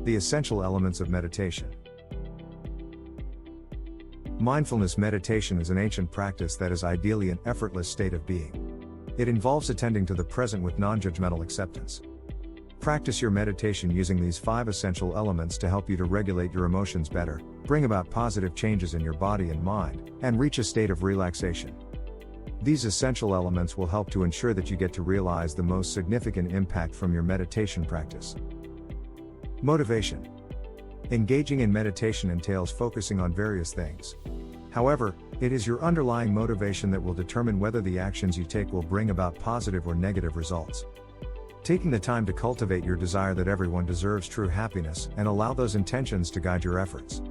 The essential elements of meditation. Mindfulness meditation is an ancient practice that is ideally an effortless state of being. It involves attending to the present with non-judgmental acceptance. Practice your meditation using these 5 essential elements to help you to regulate your emotions better, bring about positive changes in your body and mind, and reach a state of relaxation. These essential elements will help to ensure that you get to realize the most significant impact from your meditation practice. Motivation. Engaging in meditation entails focusing on various things. However, it is your underlying motivation that will determine whether the actions you take will bring about positive or negative results. Taking the time to cultivate your desire that everyone deserves true happiness and allow those intentions to guide your efforts.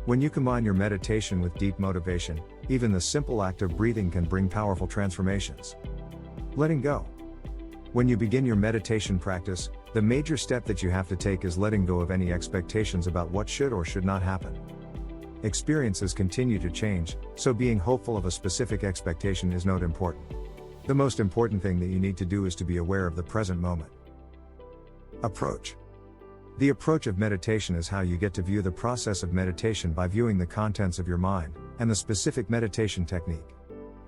When you combine your meditation with deep motivation, even the simple act of breathing can bring powerful transformations. Letting go. When you begin your meditation practice, the major step that you have to take is letting go of any expectations about what should or should not happen. Experiences continue to change, so being hopeful of a specific expectation is not important. The most important thing that you need to do is to be aware of the present moment. Approach. The approach of meditation is how you get to view the process of meditation by viewing the contents of your mind, and the specific meditation technique.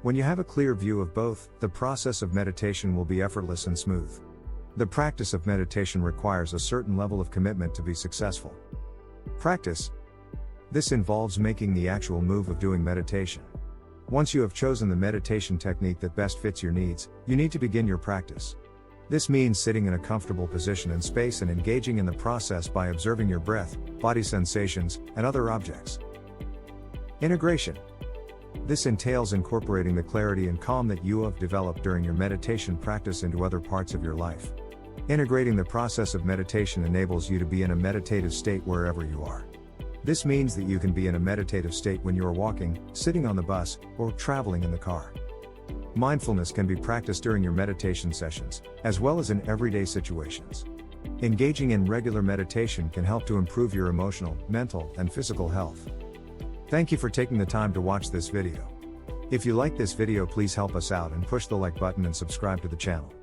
When you have a clear view of both, the process of meditation will be effortless and smooth. The practice of meditation requires a certain level of commitment to be successful. Practice. This involves making the actual move of doing meditation. Once you have chosen the meditation technique that best fits your needs, you need to begin your practice. This means sitting in a comfortable position in space and engaging in the process by observing your breath, body sensations, and other objects. Integration. This entails incorporating the clarity and calm that you have developed during your meditation practice into other parts of your life. Integrating the process of meditation enables you to be in a meditative state wherever you are. This means that you can be in a meditative state when you are walking, sitting on the bus, or traveling in the car. Mindfulness can be practiced during your meditation sessions, as well as in everyday situations. Engaging in regular meditation can help to improve your emotional, mental, and physical health. Thank you for taking the time to watch this video. If you like this video, please help us out and push the like button and subscribe to the channel.